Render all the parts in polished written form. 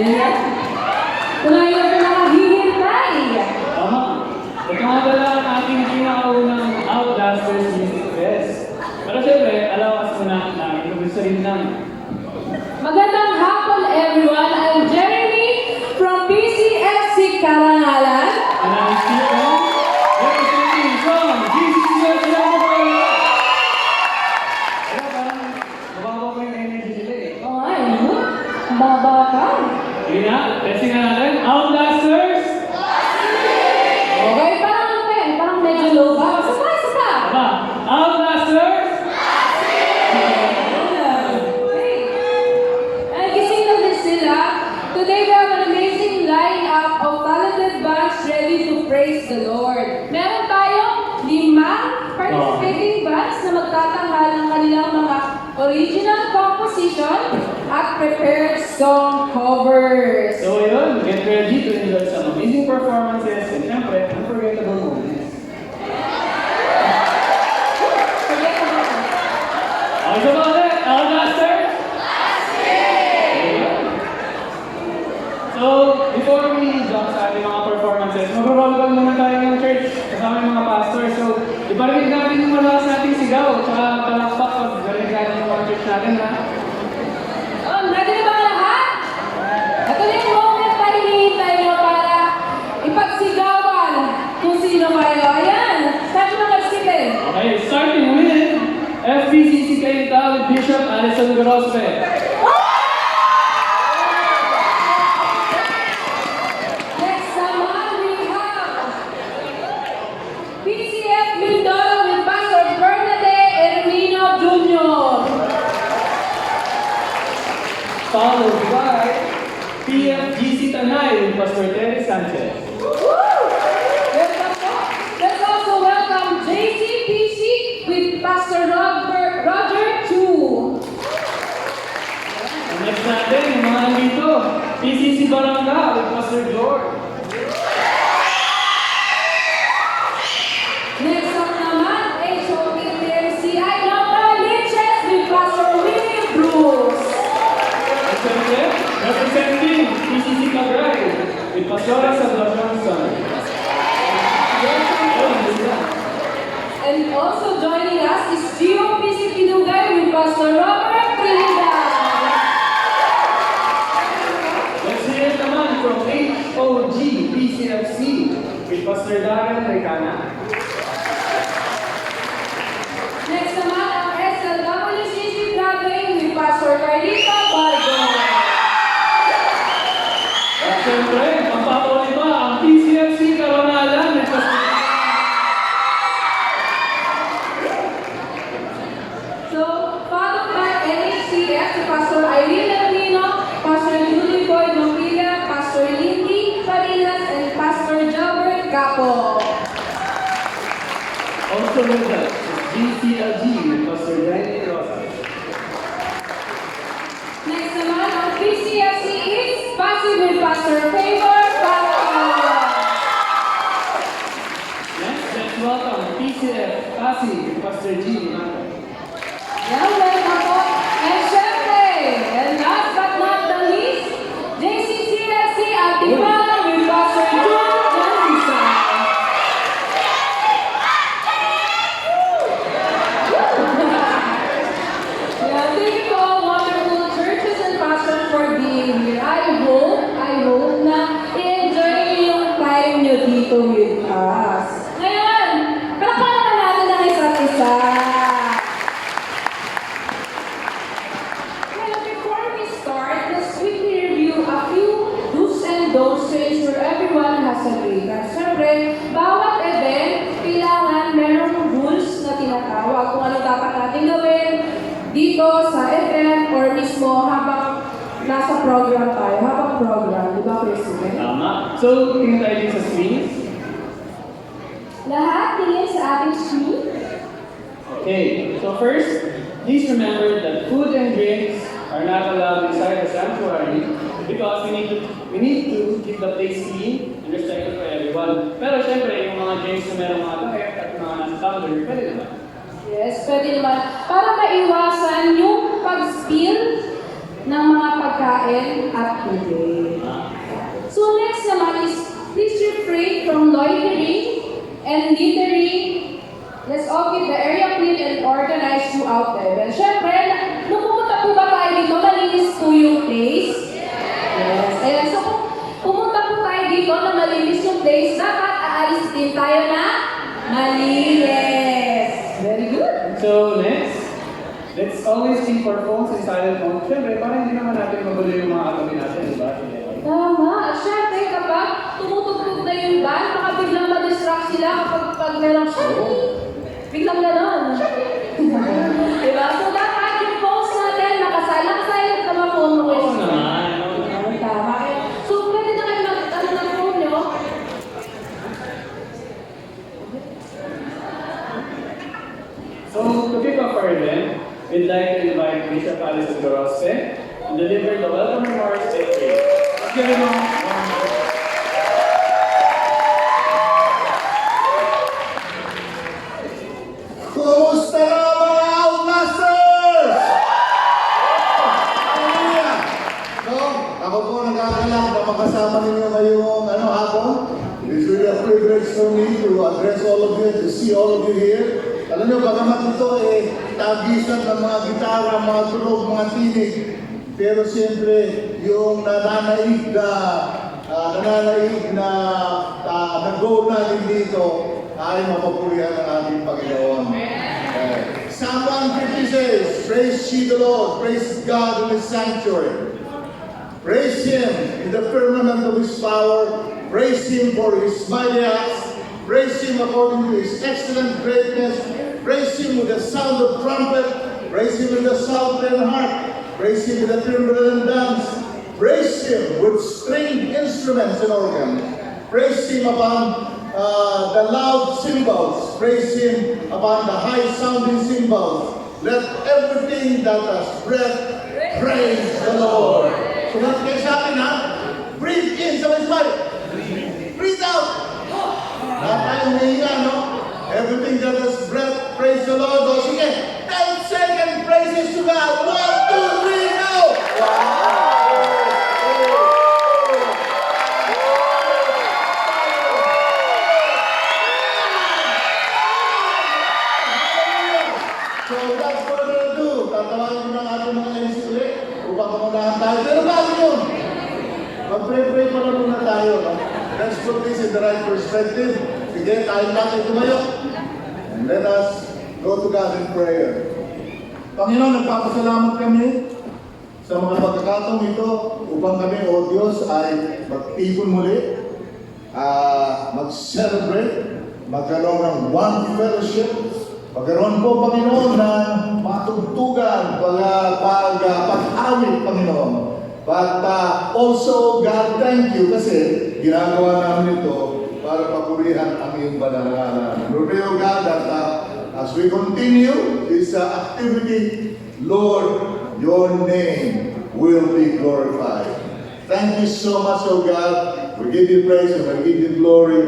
Yes. Tumayo na nakahihintay. Tama. Ito nga pala ang ating pinakaunang Outdasters Music Fest. Pero syempre, alawas mo na introduce rin namin. Magandang hapon everyone. I'm Jeremy from PCFC Karangalan. And I'm Stephen, representing from GCCS Laboratory. Parang mababa pa yung energy nila eh. Oo nga, baba ka. Sige na, testing na natin. Outdasters! Okay, parang medyo low ba? Isa pa. Tama. Outdasters! And gising na din sila. Today we have an amazing lineup of talented bands ready to praise the Lord. Meron tayong 5 participating bands na magtatanghal ng kanilang mga original composition at prepared song covers. So yun, get ready to enjoy some amazing performances and syempre, unforgettable moments. Forget about it. Okay, so mga ulit, Outdasters! So, before we jump sa ating mga performances, mag-roll call muna tayo ng church kasama yung mga pastors. So, iparinig natin yung malakas nating sigaw, tsaka palakpak pag garinig natin yung mga church natin, ha? Ready na ba ang lahat? Ito na yung moment na hinihintay mo para ipagsigawan kung sino kayo. Ayan! Start mo mag-skipin. Okay, starting with FBCC Kainta with Bishop Alison Grospe. Next naman, we have PCF Mindoro with Pastor Bernadette Ermino Jr. Followed by PFGC Tanay with Pastor Terry Sanchez. Welcome po. Let's also welcome JCPC with Pastor Roger Chu. And next natin, yung mga nandito, PCC Barangka with Pastor George. Next up naman, HOPMCI Liches with Pastor Willie Bruce. At syempre, representing PCC Cagray with Pastora Salvacion Son. And also joining us is GOPC Pinugay with Pastor Robert Trinidad. Let's hear it naman from HOG PCFC with Pastor Darren Recana. Next naman ang SLWCC Broadway with Pastor Carlito Bardo. At syempre, ang papalima, ang PCFC Karangalan with Pastor. So, followed by NHCF si Pastor Irene Ermino, Pastor Julie Boyd Mopila, Pastor Lindy Farinas, and Pastor Jobert Capo. Also with us, GCLG with Pastor Danny Rosas. Next naman, ang PCFC is Pastor with Pastor Favor Pastor. Next, let's welcome PCF Pasig with Pastor G. Mata. Yan, welcome po. And syempre, and last but not the least, JCCFC Antipolo with Pastor John Janisa. Yeah, thank you to all wonderful churches and pastors for being here. I hope na i-enjoy niyo yung time niyo dito with us. Ngayon, palakpakan natin ang isa't isa. Well, before we start, let's quickly review a few do's and don'ts to ensure everyone has a great time. Siyempre, bawat event, kailangan merong rules na tinatawag kung ano dapat natin gawin dito sa event or mismo habang nasa program tayo, habang program, di ba, President? Tama. So, tingin tayo din sa screens. Lahat tingin sa ating screen. Okay, so first, please remember that food and drinks are not allowed inside the sanctuary because we need to keep the place clean and respectful for everyone. Pero syempre, yung mga drinks na merong mga takip at mga nasa tumbler, pwede naman. Yes, pwede naman. Para maiwasan yung pag-spill ng mga pagkain at tubig. let's always keep our phones in silent mode. Siyempre, para hindi naman natin magulo yung mga katabi natin, di ba? Tama. At syempre, kapag tumutugtog na yung band, baka biglang ma-distract sila kapag merong biglang gano'n. Diba? So, dapat yung phones natin, nakasilent ka ba phone mo? Oo naman. Tama. So, pwede na kayo ng phone nyo. So, to kick off our event, we'd like to invite Bishop Alice Gorospe to deliver the welcome remarks and prayer. Let's give him a warm applause. Kumusta na mga Outlasters? Hallelujah! So, ako po nagkakalak na makasama ninyo ngayong hapon. It's really a privilege for me to address all of you, to see all of you here. Alam niyo, bagamat ito tagisan ng mga gitara, mga tunog, mga tinig. Pero siyempre, yung nananaig na nag-go natin dito ay mapapulihan ng ating Panginoon. Psalm 150 says, praise ye the Lord, praise God in His sanctuary. Praise Him in the firmament of His power. Praise Him for His mighty acts. Praise Him according to His excellent greatness. Praise Him with the sound of trumpet. Praise Him with the psaltery and harp. Praise Him with the timbrel and dance. Praise Him with stringed instruments and organs. Praise Him upon the loud cymbals. Praise Him upon the high-sounding cymbals. Let everything that has breath praise the Lord. So let's get sa atin, ha? Breathe in, sabay-sabay. Breathe out. Lahat tayong nahiya, no? Everything that has breath, praise the Lord. O sige, 10 second praises to God. 1, 2, 3, go! So without further ado, tatawagin ko ng ating mga MC ulit upang pamunahan tayo. Pero bago yun, mag-pray-pray pa na muna tayo. No? Let's put this in the right perspective. Sige, tayo natin tumayo. And let us go to God in prayer. Panginoon, nagpapasalamat kami sa mga pagkakataong ito upang kami, O Diyos, ay magtipon muli, mag-celebrate, magkaroon ng one fellowship, magkaroon po, Panginoon, ng matugtugan, pag-awit, Panginoon. But also, God, thank you kasi ginagawa namin ito para papurihan ang iyong banal na ngalan. We pray, O God, that as we continue this activity, Lord, your name will be glorified. Thank you so much, O God. We give you praise and we give you glory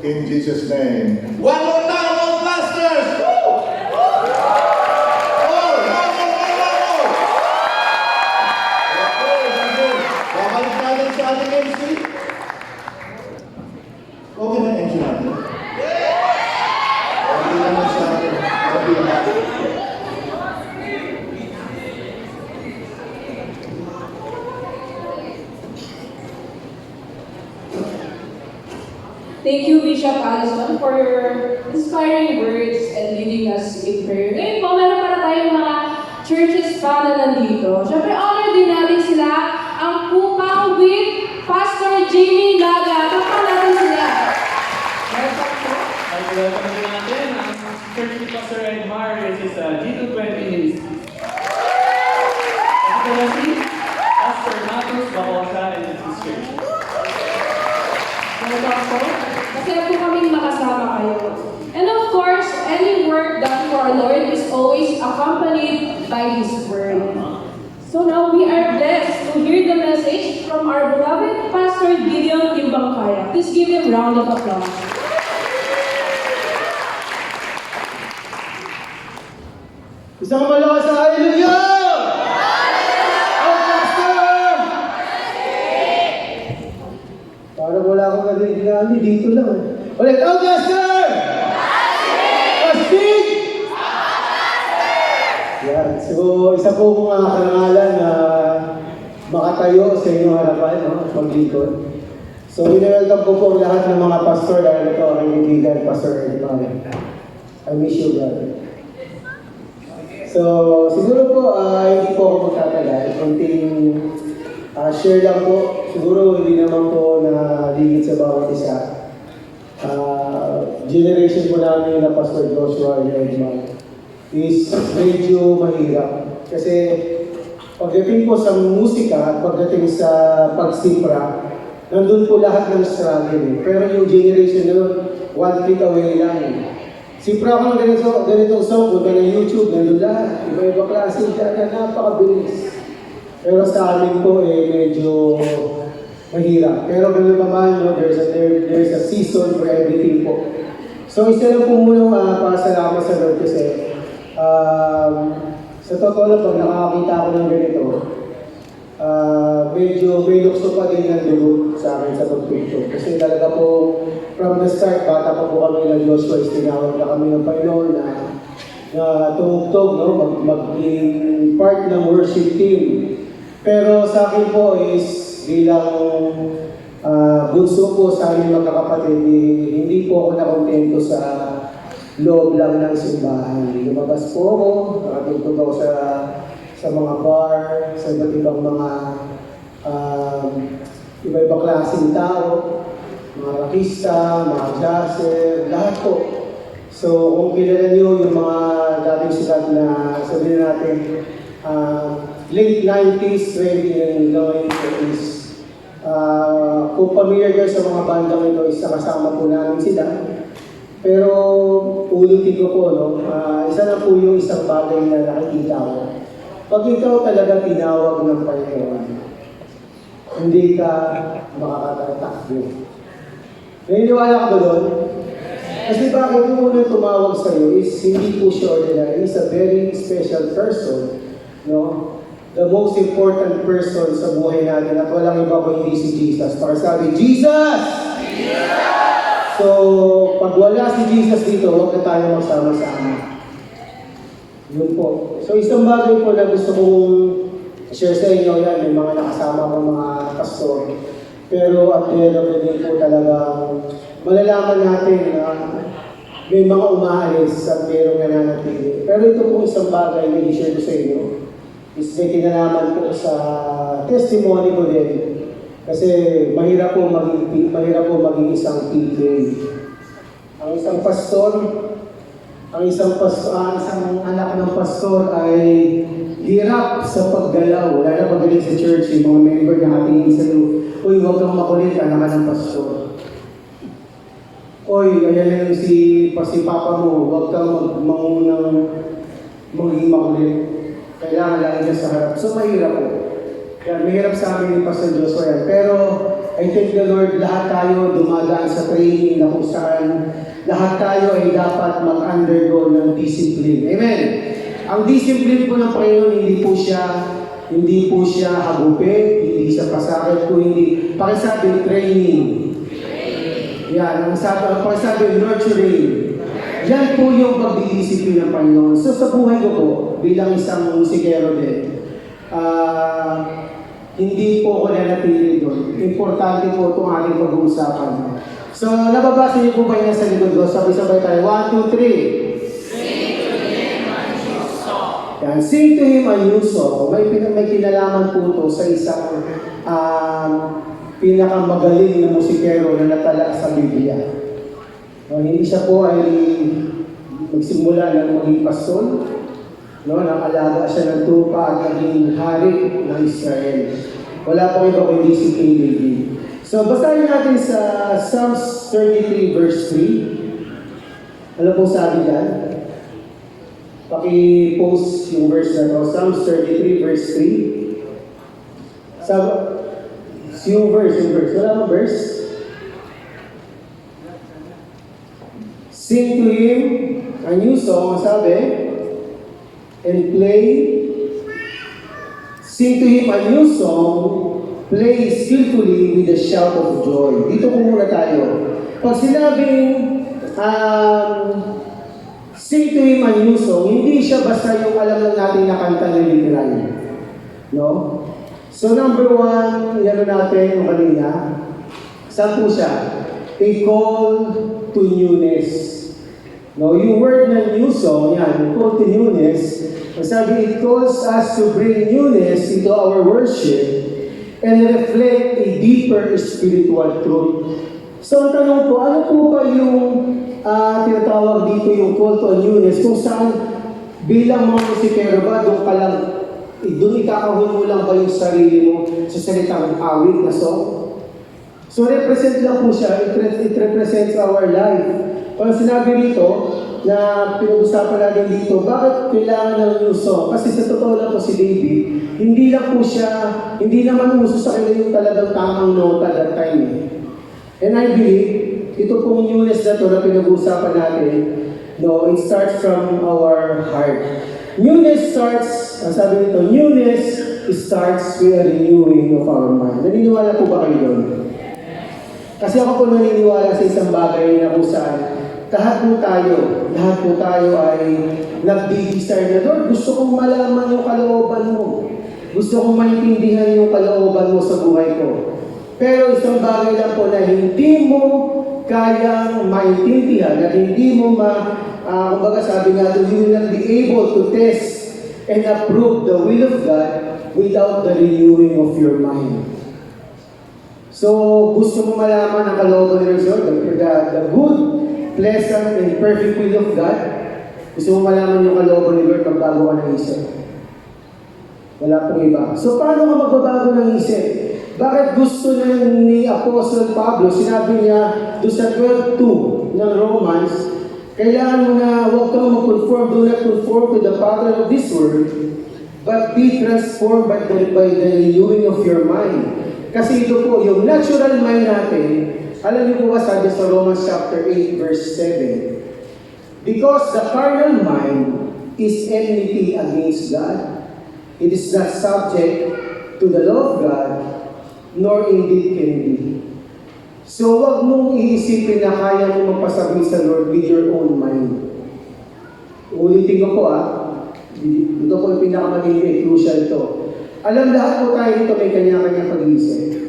in Jesus' name. One more time, Outlasters! Woo! Babalik natin sa ating MC. Okay na MC natin? Okay naman sa atin. Okay natin. Thank you, Bishop Allison, for your inspiring words and leading us in prayer. Ngayon po, meron para tayong mga churches pa na nandito. Siyempre, honor din natin sila, ang Pupaw with Pastor Jamie Laga. Kapag natin sila. Welcome po. Welcome din natin ang Church ni Pastor Edmar, which is G220 Ministries. Excellency, Pastor Matos Bacosa and his church. Welcome po. Masaya po kaming makasama kayo. And of course, any work done for our Lord is always accompanied by His Word. So now we are blessed to hear the message from our beloved Pastor Gideon Timbangkaya. Please give him a round of applause. Isang malakas sa hallelujah! Outlasters! Parang wala akong narinig dito lang. Ulit, Outlaster! Astig! Yan. So, isa po mga karangalan na makatayo sa inyong harapan, no? Maglingkod. So, winelcome ko po ang lahat ng mga pastor dahil ito ang kaibigan, Pastor Edmar. I miss you, brother. So, siguro po, hindi po ako magtatagal. Konting share lang po. Siguro hindi naman po na ligit sa bawat isa. Generation po namin na Pastor Joshua and Edmond is medyo mahirap. Kasi pagdating po sa musika at pagdating sa pagsipra, nandun po lahat ng struggle. Pero yung generation na yun, one click away lang. Sipra ko ng ganitong song, punta ng YouTube, nandun lahat. Iba-iba klase, kaya napakabilis. Pero sa amin po, medyo mahirap. Pero gano'n naman, no, there's a season for everything po. So, isa lang po muna pasalamat sa Lord kasi sa totoo lang, pag nakakita ako ng ganito, medyo may lukso pa din ng dulo sa akin sa pagpicture. Kasi talaga po, from the start, bata pa po kami na Joshua, tinawag na kami ng Panginoon na tumugtog, no? Maging part ng worship team. Pero sa akin po is bilang bunso po sa aming magkakapatid, hindi po ako nakontento sa loob lang ng simbahan. Lumabas po ako, nakatugtog ako sa mga bar, sa iba't ibang mga iba-ibang klaseng tao, mga rakista, mga jazzer, lahat po. So kung kilala niyo yung mga dating sikat na sabihin natin, late 90s, 20s, kung familiar kayo sa mga bandang ito, is nakasama po namin sila. Pero ulitin ko po, no? Isa na po yung isang bagay na nakikita ko. Pag ikaw talaga tinawag ng Panginoon, hindi ka makakatatakbo. Naniniwala ka ba doon? Kasi bakit yung unang tumawag sa iyo is hindi po siya ordinary. He's a very special person. No? The most important person sa buhay natin at walang iba kung hindi si Jesus. Para sabi, Jesus! Jesus! So, pag wala si Jesus dito, huwag na tayo magsama-sama. Yun po. So, isang bagay po na gusto kong share sa inyo yan, may mga nakasama ko mga pastor. Pero at the end of the day po talagang malalaman natin na may mga umaalis at mayroong nananatili. Pero ito po isang bagay na i-share ko sa inyo is may kinalaman po sa testimony ko din. Kasi mahirap po maging isang PK. Ang isang anak ng pastor ay hirap sa paggalaw. Wala na pagdating sa church, yung mga member na hatingin sa iyo, uy, huwag kang makulit, anak ka ng pastor. Uy, ayan lang si papa mo, huwag kang mangunang maging makulit. Kailangan lagi ka sa harap. So mahirap po. Kaya mahirap sa amin ni Pastor Joshua yan. Pero I thank the Lord, lahat tayo dumadaan sa training na kung saan lahat tayo ay dapat mag-undergo ng discipline. Amen! Ang discipline po ng Panginoon, hindi po siya hagupit, hindi siya pasakit, kung hindi, pakisabi, training. Yan, ang pakisabi, nurturing. Yan po yung pagdidisiplin ng Panginoon. So sa buhay ko po, bilang isang musikero din, hindi po ako nanatili doon. Importante po itong ating pag-uusapan. So, nababasa niyo po ba yan sa likod ko? Sabay-sabay tayo. 1, 2, 3. Sing to Him a new song. Yan. Sing to Him a new song. May kinalaman po ito sa isang pinakamagaling na musikero na natala sa Biblia. Hindi siya po ay magsimula ng maging pastor. No, nakalaga siya ng tupa at naging hari ng Israel. Wala po iba kundi si King David. So, basahin natin sa Psalms 33 verse 3. Ano po sabi dyan? Paki-post yung verse na ito. Psalms 33 verse 3. Yung verse. Wala mo verse? Sing to Him a new song, sabi, and sing to Him a new song, play skillfully with a shout of joy. Dito po muna tayo. Pag sinabing sing to Him a new song, hindi siya basta yung alam lang natin na kanta na literal. No? So number 1, yan natin yung kanina. Saan po siya? A call to newness. No, yung word na new song, yan, call to newness, Sabi, it calls us to bring newness into our worship and reflect a deeper spiritual truth. So ang tanong po, ano po ba yung tinatawag dito yung call to newness? Kung saan bilang mga musikero ba, doon ikakahon mo lang ba yung sarili mo sa salitang awit na song? So represent lang po siya, it represents our life. Kung sinabi rito, na pinag-usapan natin dito, bakit kailangan ng new song? Kasi sa totoo lang po si David, hindi naman uso sa kanya yung talagang tamang nota that time. And I believe, ito pong newness na to na pinag-usapan natin, no, it starts from our heart. Newness starts, ang sabi nito, newness starts with a renewing of our mind. Naniniwala po ba kayo doon? Kasi ako po naniniwala sa isang bagay na kung saan lahat po tayo ay nag-desire na, Lord, gusto kong malaman yung kalooban mo. Gusto kong maintindihan yung kalooban mo sa buhay ko. Pero isang bagay lang po na hindi mo kayang maintindihan, na hindi mo kumbaga sabi nga, you will not be able to test and approve the will of God without the renewing of your mind. So, gusto mo malaman ang kalooban ni Lord, the good, pleasant, and perfect will of God. Gusto mo malaman yung kalooban ni Lord, magbago ka ng isip. Wala pong iba. So, paano ka magbabago ng isip? Bakit gusto ni Apostle Pablo, sinabi niya doon sa 12:2 ng Romans, kailangan mo na huwag kang mag-conform, do not conform to the pattern of this world, but be transformed by the renewing of your mind. Kasi ito po, yung natural mind natin, alam niyo po ba sabi sa Romans chapter 8 verse 7? Because the carnal mind is enmity against God. It is not subject to the law of God, nor indeed can be. So wag mong iisipin na kaya mo magpasabi sa Lord with your own mind. Ulitin ko po ito po yung pinakamagiging crucial to. Alam lahat po tayo dito may kanya-kanya pag-iisip.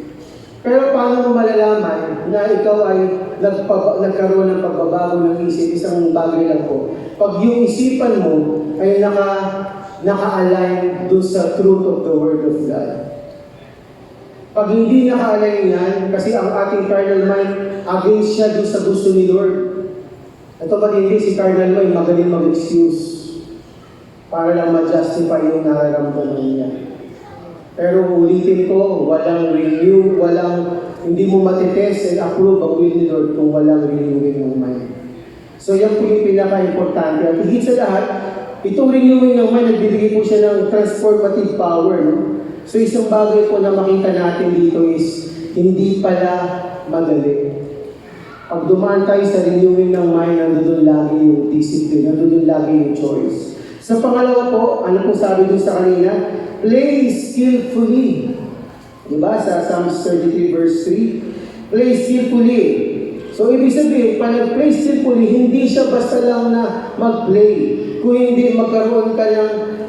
Pero paano mo malalaman na ikaw ay nagkaroon ng pagbabago ng isip? Isang bagay lang po. Pag yung isipan mo ay naka-align dun sa truth of the Word of God. Pag hindi naka-align yan, kasi ang ating carnal mind, against siya dun sa gusto ni Lord. Ito matindi, si carnal mind, magaling mag-excuse para lang ma-justify yung nararamdaman niya. Pero ulitin ko, walang renew, hindi mo matitest and approve ang will ni Lord kung walang renewing ng mind. So yan po yung pinaka-importante. At higit sa lahat, itong renewing ng mind, nagbibigay po siya ng transformative power. No? So isang bagay po na makita natin dito is, hindi pala madali. Pag dumaan tayo sa renewing ng mind, nandoon lagi yung discipline, nandoon lagi yung choice. Sa pangalawa po, ano po sabi doon sa kanina? Play skillfully. Diba? Sa Psalms 33 verse 3. Play skillfully. So, ibig sabihin, pag nag-play skillfully, hindi siya basta lang na mag-play. Kung hindi, magkaroon ka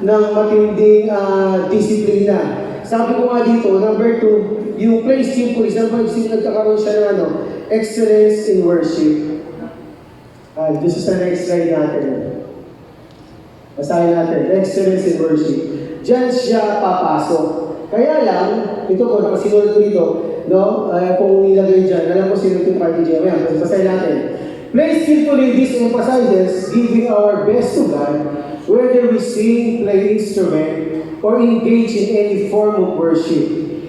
ng matinding disiplina. Sabi ko nga dito, number 2, yung play skillfully, nagkakaroon siya ng excellence in worship. This is the next slide natin. Basahin natin, excellence in worship. Diyan siya papasok. Kaya lang, ito po, nakasinulad ko dito, no? Kung nilagay dyan, alam ko sinulad yung party dyan. Ayan, basahin natin. Play skillfully, this emphasizes giving our best to God, whether we sing, play instrument, or engage in any form of worship.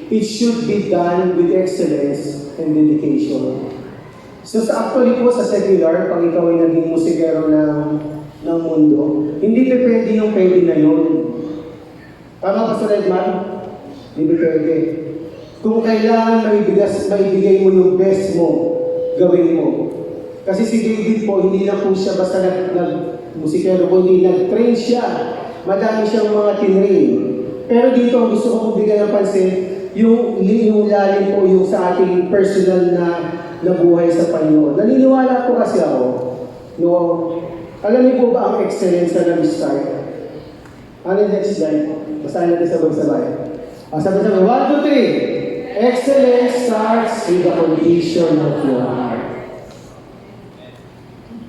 It should be done with excellence and dedication. So actually po sa secular, pag ikaw ay naging musikero ng mundo, hindi pwede yung pwede na yun. Tama ba sa Redman? Hindi pwede. Kung kailangan maibigay mo yung best mo, gawin mo. Kasi si David po, hindi na po siya basta musikero po, hindi nag-train siya. Madami siyang mga tinrain. Pero dito, gusto kong bigyan ng pansin, yung lalim po yung sa ating personal na buhay sa Panginoon. Naniniwala po kasi ako, no, alam niyo po ba ang excellence na nag-start? Ano yung next slide? Basahin natin sabay-sabay. Sabay-sabay. 1, 2, 3. Excellence starts with the condition of your heart.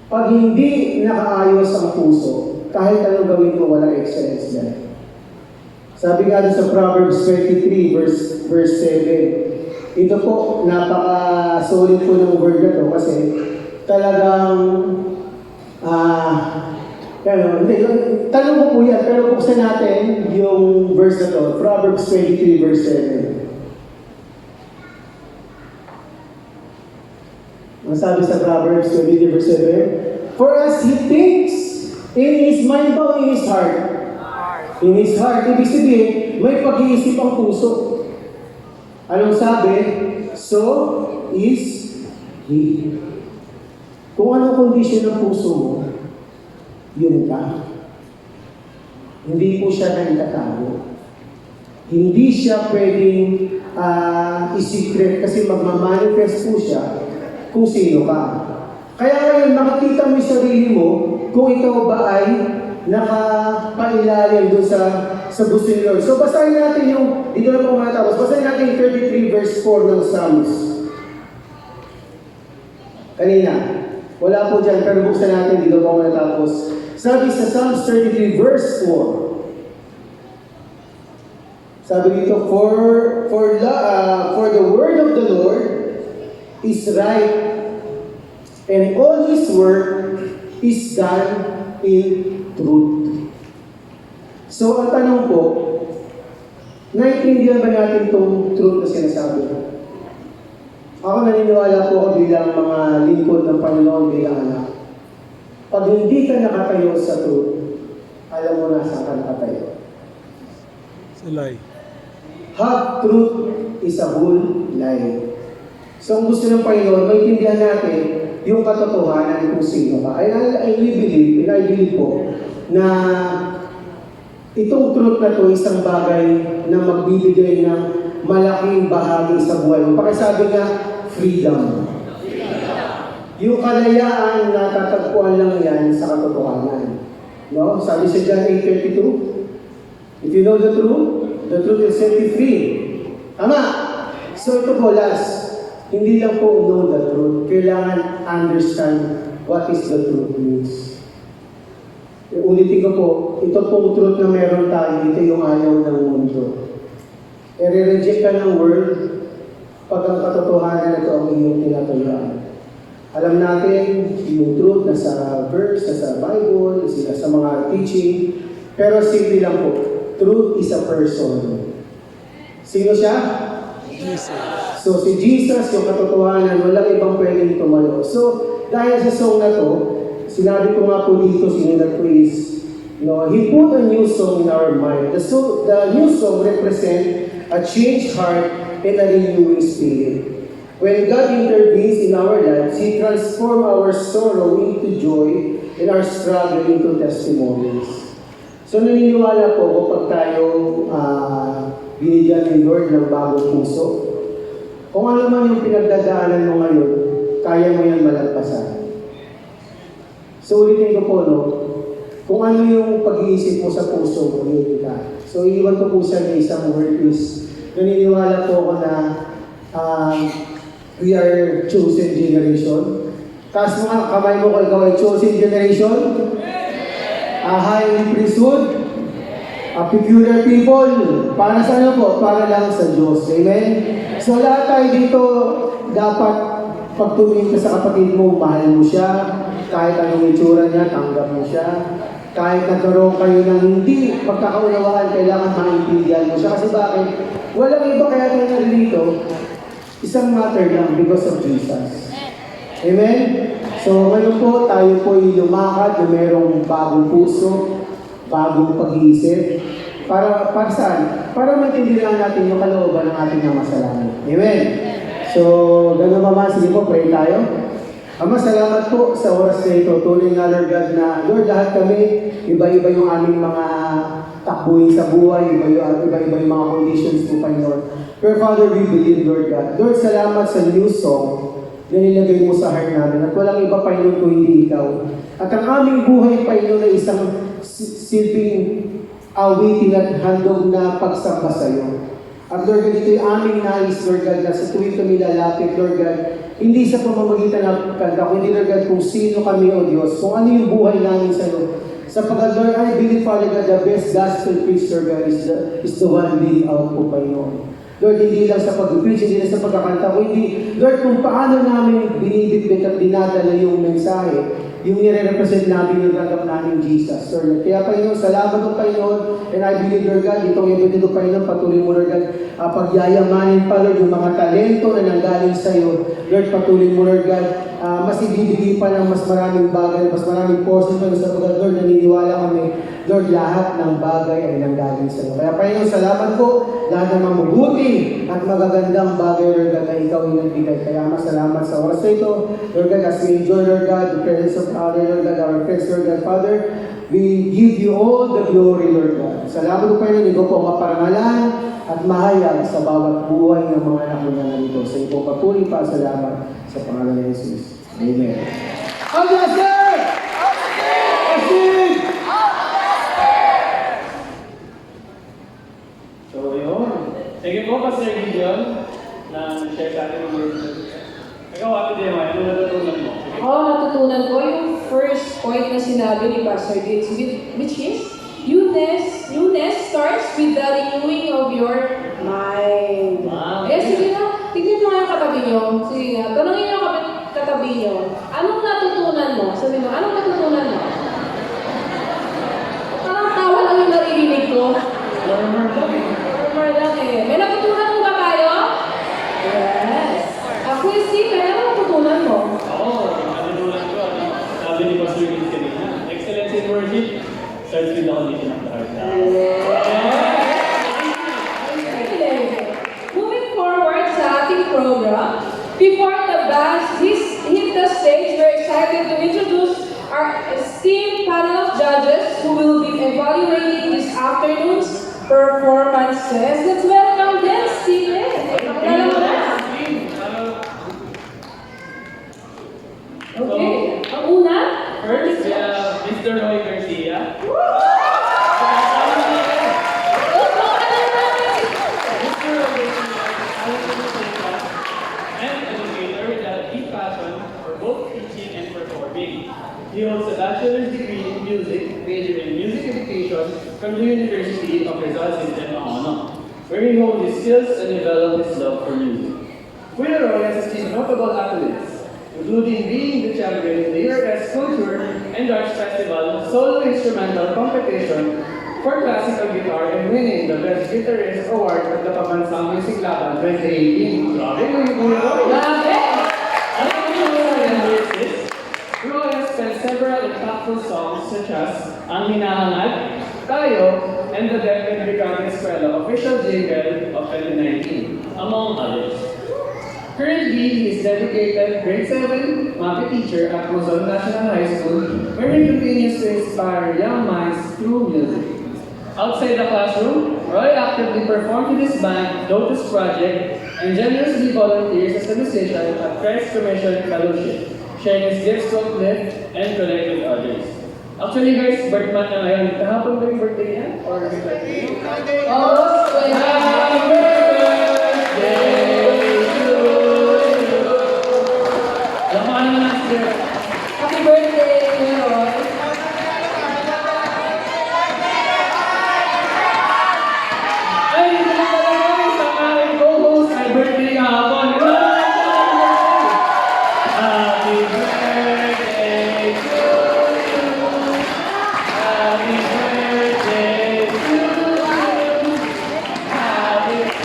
Pag hindi nakaayos ang puso, kahit anong gawin mo, walang excellence dyan. Sabi nga doon sa Proverbs 23, verse 7, ito po, napaka-solid po ng word na to kasi talagang, tanong ko po yan, pero buksan natin yung verse na to, Proverbs 23, verse 7. Ang sabi sa Proverbs 23, verse 7, for as he thinks in his mind ba in his heart? In his heart, ibig sabihin, may pag-iisip ang puso. Anong sabi? So is he. Kung anong kondisyon ng puso mo, yun ka. Hindi po siya nagtatago. Hindi siya pwedeng i-secret kasi magmamanifest po siya kung sino ka. Kaya ngayon, makikita mo yung sarili mo kung ikaw ba ay nakapailalim doon sa gusto ni Lord. So, basahin natin yung, dito na po matapos, basahin natin yung 33 verse 4 ng Psalms. Kanina, wala po dyan, pero buksan natin, dito po matapos. Sabi sa Psalms 33 verse 4, sabi dito, for the word of the Lord is right, and all His work is done in truth. So, ang tanong po, naiintindihan ba natin itong truth na sinasabi? Ako naniniwala po ako bilang mga lingkod ng Panginoon bilang anak. Pag hindi ka nakatayo sa truth, alam mo na saan ka nakatayo. Salay. Half truth is a whole lie. So, ang gusto ng Panginoon, maintindihan natin yung katotohanan kung sino ka. I believe po na itong truth na to isang bagay na magbibigay ng malaking bahagi sa buhay mo. Pakisabi nga, freedom. Yung kalayaan na tatagpuan lang yan sa katotohanan. No? Sabi sa John 8:32, if you know the truth will set you free. Tama! So ito po last. Hindi lang po know the truth. Kailangan understand what is the truth means. Ulitin ko po, ito pong truth na meron tayo, ito yung ayaw ng mundo. I-reject ka ng word pag ang katotohanan na ito ang iyong tinatayuan. Alam natin yung truth na sa verse, na sa Bible, sila sa mga teaching, pero simple lang po, truth is a person. Sino siya? Jesus. So, si Jesus, yung katotohanan, walang ibang pwedeng tumayo. So, dahil sa song na to, sinabi ko nga po dito, sinulat ko is, He put a new song in our mind. The new song represent a changed heart and a renewing spirit. When God intervenes in our lives, He transforms our sorrow into joy and our struggle into testimonies. So, naniniwala po kapag tayo binigyan ni Lord ng bagong puso, kung ano man yung pinagdadaanan mo ngayon, kaya mo yan malagpasan. So ulitin ko po, kung ano yung pag-iisip mo sa puso mo, yun ka. So iiwan ko po sa isang word is, naniniwala po ako na we are chosen generation. Taas mga kamay mo kung ikaw ay chosen generation. A highly priesthood. A peculiar people. Para sa ano po? Para lang sa Diyos. Amen? So lahat tayo dito, dapat pag tumingin ka sa kapatid mo, mahal mo siya. Kahit anong itsura niya, tanggap mo siya. Kahit nagkaroon kayo ng hindi pagkakaunawaan, kailangan maintindihan mo siya. Kasi bakit? Walang iba kaya tayo narito. Isang matter lang because of Jesus. Amen? So ngayon po, tayo po ay lumakad na merong bagong puso, bagong pag-iisip. Para saan? Para maintindihan natin yung kalooban ng ating mga masalanan. Amen? So, gano'n ba man? Sige po, pray tayo. Ama, salamat po sa oras na ito. Tuloy nga, Lord God, na Lord, lahat kami, iba-iba yung aming mga takbuhin sa buhay, iba-iba yung mga conditions po, Panginoon. Pero Father, we believe, Lord God. Lord, salamat sa new song na nilagay mo sa heart namin at walang iba, Panginoon, kung hindi ikaw. At ang aming buhay, Panginoon, ay isang silbing awitin at handog na pagsamba sa iyo. At Lord God, ito yung aming nais, Lord God, na sa tuwing kami lalapit, Lord God, hindi sa pamamagitan ng kanta, kundi Lord God, kung sino kami, O Diyos, kung ano yung buhay namin sa iyo, Sapagkat Lord, I believe, Father God, the best gospel preacher, God, is the one leading out po, Panginoon. Lord, hindi lang sa pag-preach, hindi lang sa pagkakanta, kundi, Lord, kung paano namin binibigbit at dinadala yung mensahe, yung nire-represent namin yung gagap namin Jesus, Lord. Kaya, Panginoon, salamat po, Panginoon, and I believe, Lord God, itong event ito, Panginoon, patuloy mo, Lord God, pagyayamanin pa, Lord, yung mga talento na nanggaling sa iyo. Lord, patuloy mo, Lord God, mas ibibigay pa ng mas maraming bagay, mas maraming portion pa sa pagkat, Lord, naniniwala kami, Lord, lahat ng bagay ay nanggaling sa iyo. Kaya, Panginoon, salamat po, lahat ng mabubuti at magagandang bagay, Lord God, na ikaw ay nagbigay. Kaya masalamat sa oras na ito, Lord God, as we enjoy, Lord God, the presence of Father, Lord God, our friends, Lord God, Father, we give you all the glory, Lord God. Salamat po, Panginoon, ikaw po maparangalan at mahayag sa bawat buhay ng mga anak mo na nandito. Sa iyo po, papuri pa, salamat sa pangalan ni Jesus. Amen. Amen! So, yun. Thank you po, Pastor Gideon, na share sa atin yung words. Ikaw, Ate Dema, ano natutunan mo? Ako, natutunan ko yung first point na sinabi ni Pastor Gates, which is, newness starts with the renewing of your mind. Wow. Eh, sige na, tignan mo nga yung katabi nyo. Sige nga, tanongin nyo yung katabi nyo. Anong natutunan mo? Sabi mo, anong natutunan mo? Parang tawa lang yung naririnig ko. Normal lang eh. May natutunan mo ba tayo? Yes. Ako yung Steve, ano natutunan mo? Oo, natutunan ko, sabi ni Pastor Gideon kanina, excellence in worship starts with the condition of the heart. Moving forward sa ating program, before the band hit the stage, we're excited to introduce our esteemed panel of judges who will be evaluating this afternoon's performances. Let's welcome them, Steven. Pakilala mo na. Okay, ang una. First, Mr. Roy Garcia. And educator with a deep passion for both teaching and performing. He holds a bachelor's degree in music, major in music education from the University of Rizal System Maono, where he honed his skills and developed his love for music. Kuya Roy has achieved notable accolades, including being the champion in the URS Culture and Arts Festival Solo Instrumental Competition for classical guitar and winning the Best Guitarist Award at the Pambansang Music Laban 2018. Grabe, Kuya Roy! Grabe! Roy has spent several impactful songs such as Ang Hinahangad, Tayo, and the Deaf and Becoming Eskwela official jingle of 2019, among others. Currently, he is dedicated grade 7 math teacher at Luzon National High School, where he continues to inspire young minds through music. Outside the classroom, Roy actively performs with his band, Lotus Project, and generously volunteers as a musician at Christ Commission Fellowship, sharing his gifts to uplift and connect with others. Actually guys, birthday na ngayon. Kahapon ba yung birthday niya? Or yung birthday? August 20. Happy birthday to you! Alam mo ano na siya? Happy birthday, Kuya Roy. Ay, hindi na talaga sa aking co-host ay birthday kahapon. Happy birthday to you. Happy birthday to you. Happy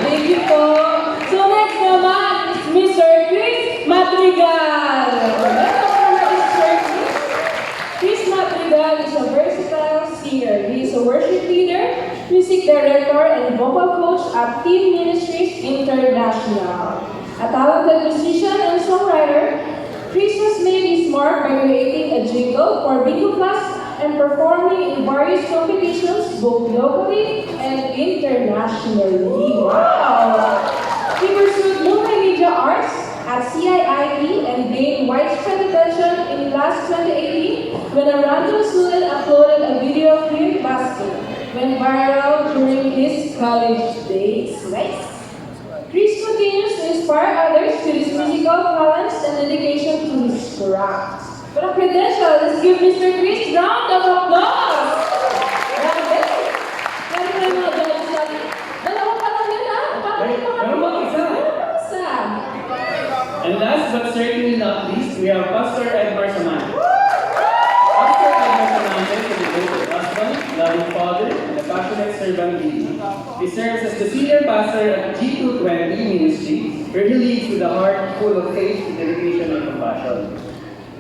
Thank you po. So next naman is Mr. Chris Madrigal. Welcome to Mr. Chris Madrigal is a versatile singer. He is a worship leader, music director, and vocal coach at Team Ministries International. A talented musician and songwriter, Chris has made his mark by creating a jingle for Bingo Plus and performing in various competitions both locally and internationally. Wow! He pursued multimedia arts at CIIE and gained widespread attention in last 2018 when a random student uploaded a video of him basking. went viral during his college days. Nice. Chris continues to inspire others to his musical talents and dedication to his craft. For a credential, let's give Mr. Chris a round of applause! Grabe! Grabe na yung mga judges natin. Dalawa pa lang yan, ha? Wait, meron ba isa? Meron isa. And last but certainly not least, we have Pastor Edmar Saman. Pastor Edmar Saman is a devoted husband, loving father, and a passionate servant leader. He serves as the senior pastor at G220 Ministry, where he leads with a heart full of faith, dedication, and compassion.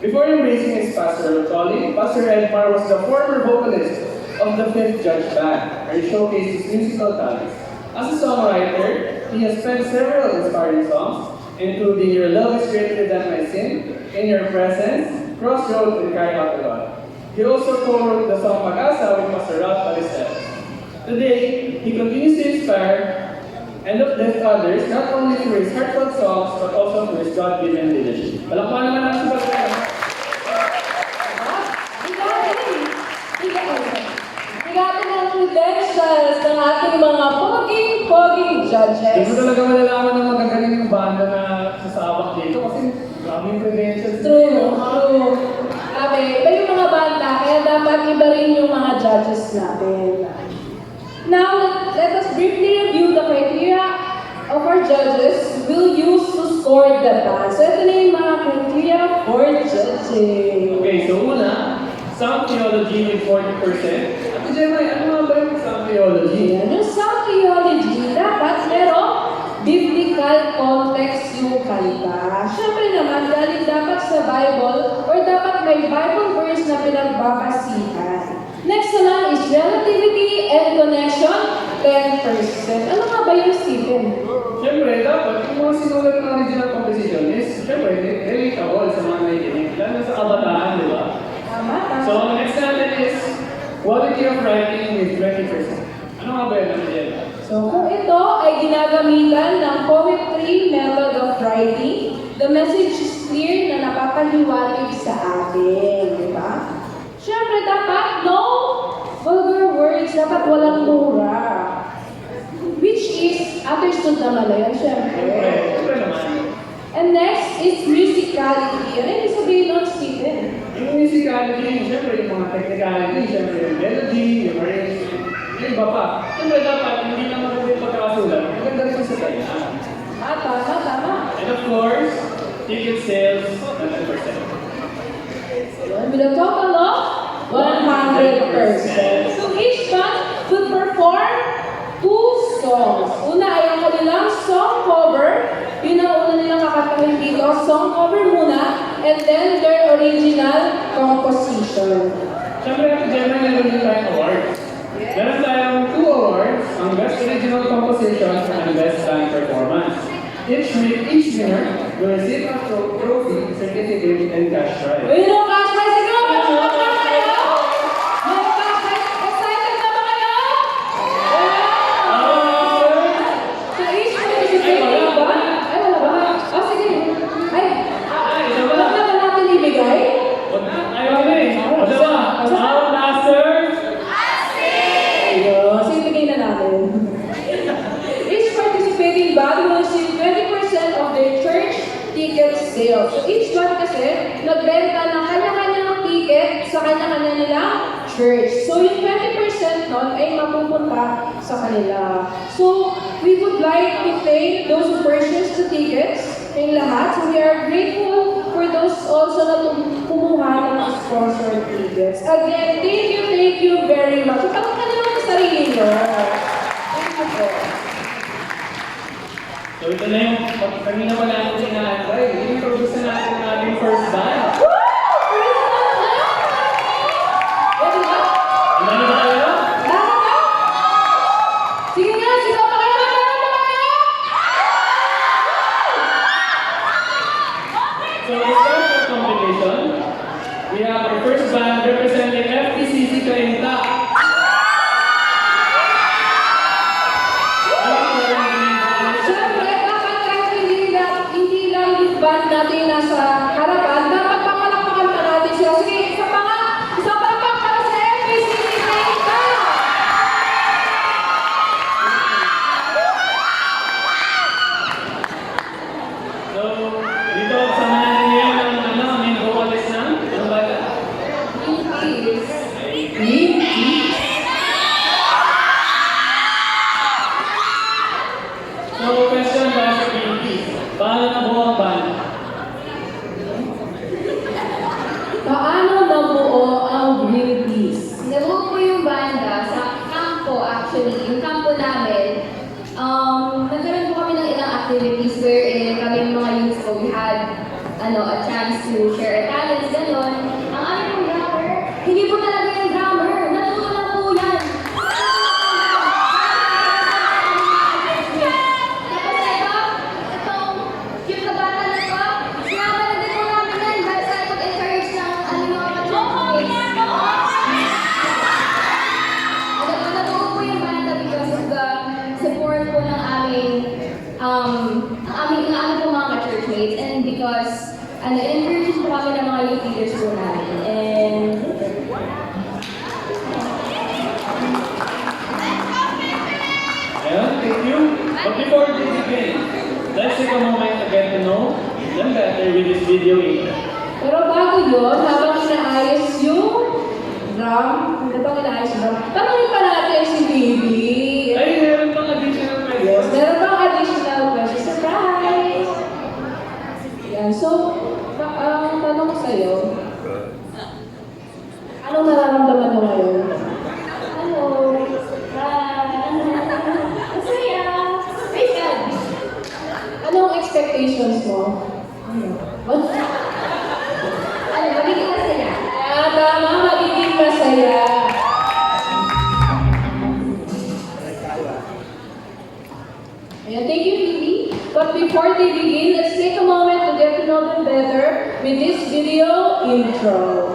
Before embracing his pastoral calling, Pastor Edmar was the former vocalist of the Fifth Judge Band, where he showcased his musical talents. As a songwriter, he has penned several inspiring songs, including Your Love is Greater Than My Sin, In Your Presence, Crossroads, and Cry Out to God. He also co-wrote the song Mag-asa with Pastor Ralph Paliceros. Today, he continues to inspire and uplift others not only through his heartfelt songs, but also through his God-given leadership. Palakpakan naman natin sa pagkakas. Bigatin ang credentials ng ating mga poging judges. Hindi ko talaga malalaman ng magagaling yung banda na sasabak dito kasi maraming credentials. True. Grabe, iba yung mga banda, kaya dapat iba rin yung mga judges natin. Now, let us briefly review the criteria of our judges we'll use to score the band. So, ito na yung mga criteria for judging. Okay, so una, sound theology with 40%. Ate Gemma, ano nga ba yung sound theology? Yan, yung sound theology, dapat merong biblical context yung kanta. Siyempre naman, galing dapat sa Bible or dapat may Bible verse na pinagbabasihan. Next naman is relativity and connection, 10%. Ano nga ba yung Stephen? Siyempre, dapat yung mga sinulat ng original composition is, siyempre, relatable sa mga nakikinig. Lalo sa kabataan, di ba? Tama, tama. So, next natin is quality of writing with 20%. Ano nga ba yun, Ate Gemma? So, kung ito ay ginagamitan ng poetry method of writing, the message is clear na napapaliwanag sa atin, di ba? Siyempre, dapat no vulgar words, dapat walang mura. Which is understood naman na yan, Siyempre, siyempre. siyempre naman. And next is musicality. Ano yung sabihin nun, Stephen? Yung musicality, siyempre yung mga technicality, siyempre yung melody, yung arrangement, yung iba pa. Siyempre dapat, hindi lang maganda yung pagkakasulat, maganda rin sa tayo. Tama. And of course, ticket sales, 100%. With a total of 100%. So each band will perform 2 songs. Una ay ang kanilang song cover. Yun ang una nilang kakantahin dito. Song cover muna. And then their original composition. Siyempre, Ate Gemma, meron din tayong awards. Meron tayong 2 awards, ang Best Original Composition and Best Band Performance. Each winner will receive a trophy, certificate, and cash prize. Uy, no cash prize ikaw! May cash prize kayo? May cash prize? Excited na ba kayo? Wow! So each participating ba? Ay, wala ba? Oh, sige. Ay, wala na ba natin ibigay? Wag na, ayaw na eh. O diba? Our masters! Ayun, so ibigay na natin. Each participating band will receive 20% of their church ticket sales. So each band kasi nagbenta ng kanya-kanyang ticket sa kanya-kanya nilang church. So yung 20% nun ay mapupunta sa kanila. So we would like to thank those who purchased the tickets kayong lahat. So we are grateful for those also na kumuha ng sponsor tickets. Again, thank you very much. So parang kanila ng sarili nyo. Thank you po. So ito na yung kanina pa natin sinaantay. I-introduce na natin ang ating first band. Ready ba? Ano na ba kayo? Lahat na? Sige nga, sigaw pa kayo! So to start the competition, we have our first band representing FPCC Cainta. Siyempre, dapat kahit hindi lang yung band natin nasa harapan, dapat papalakpakan pa natin sila. Sige, isa pa nga! Isa pa para sa FPCC Kainta! a chance to share our talents, gano'n. Ang aming pong drummer, hindi po talaga yung drummer. Natuto lang po yan. Tapos itong cute na bata na to, sinama na din po namin yan dahil sa pag-encourage ng aming mga ka-churchmates. Natuto po yung bata because of the support po ng aming po mga ka-churchmates and because encourage po kami ng mga youth leaders po namin. And Ayan, thank you. But before we begin, let's take a moment to get to know them better with this video intro. Pero bago yun, habang inaayos yung drum, habang inaayos yung drum, tanongin pa natin si Baby. Ay, meron pang additional Yes, questions. meron pang additional question. Surprise! Yan, so, ang tanong ko sa'yo, anong nararamdaman mo ngayon? hello! Masaya! Praise God! Anong expectations mo? Magiging masaya. Tama, magiging masaya. Ayan, thank you, Phoebe. But before they begin, let's take a moment to get to know them better with this video intro.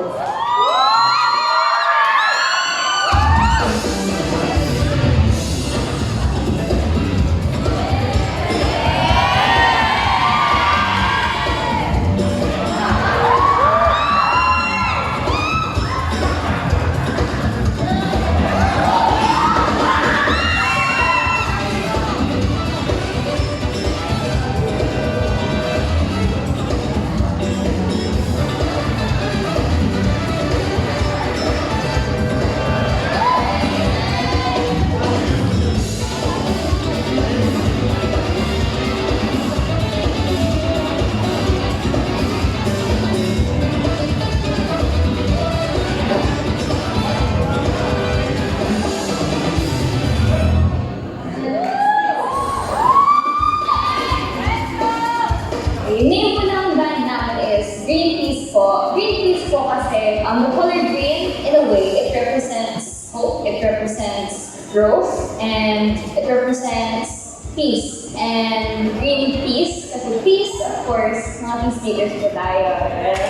Yung name po ng band namin is Green Peace po. Green Peace po kasi the color green, in a way, it represents hope, it represents growth, and it represents peace. And green peace, kasi peace, of course, mga peacemakers po tayo.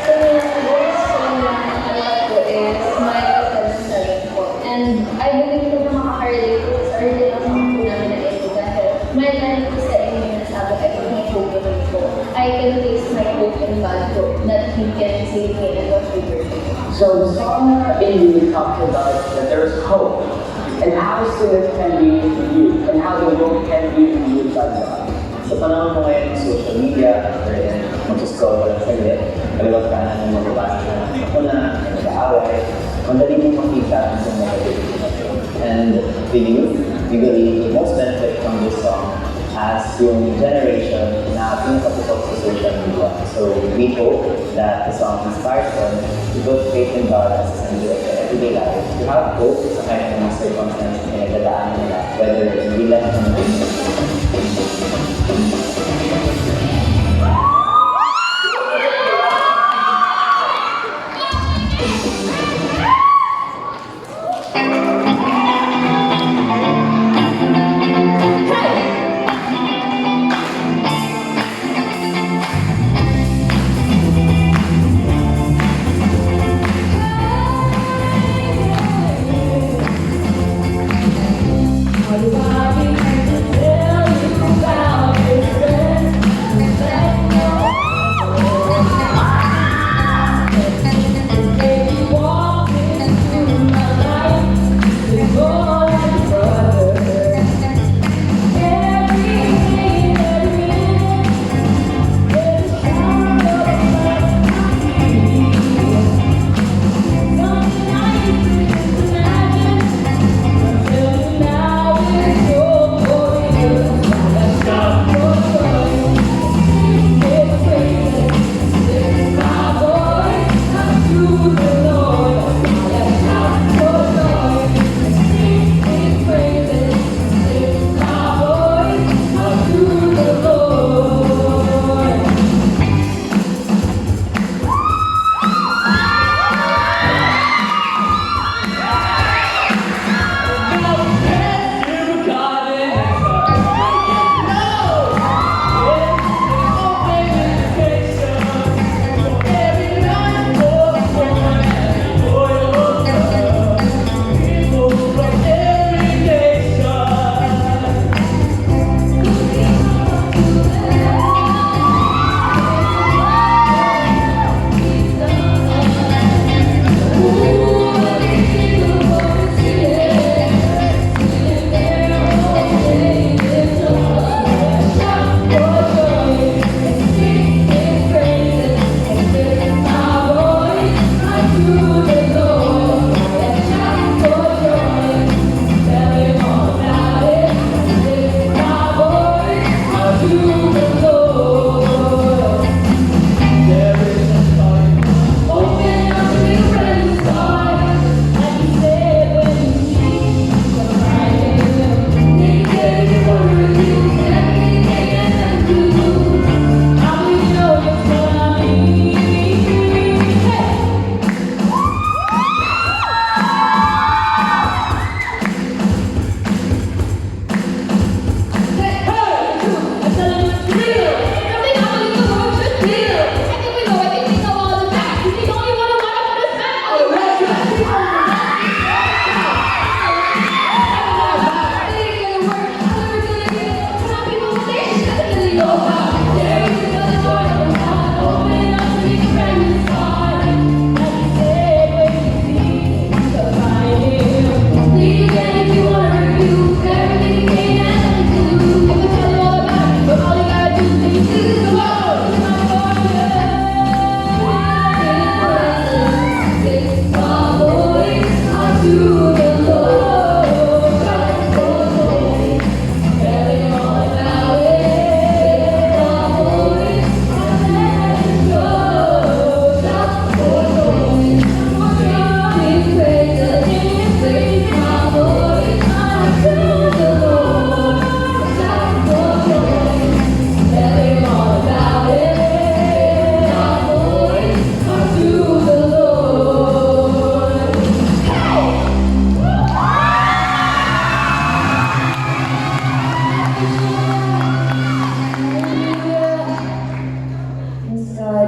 So yung words po na po is smile po. And I believe na makaka-relate po sa early lang po namin na ito dahil may line po sa inyo na sabi ay pag may hope in po. I can place my hope in God po that He can save me and what we were doing. So the song in talks about that there is hope and how soon it can be for you and how the world can be for you by God. Sa panahon mo ngayon ng social media, wherein mag-scroll ka lang saglit, kaliwat kanan mo magbabasa ka ng ako na, nag-aaway, madali mo makita ang sa negativity na ito. And the youth, we believe the most benefit from this song as yung generation na pinakaputok sa social media. So we hope that the song inspires them to put faith in God as a center of their everyday life, to have hope sa kahit ng mga circumstances na nagdadaanan nila, whether in real life or business. What do I have to tell you about this?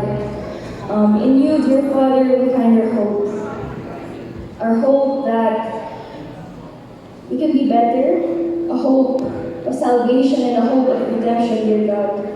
God. In you, dear Father, we find our hope. Our hope that we can be better, a hope of salvation and a hope of redemption, dear God.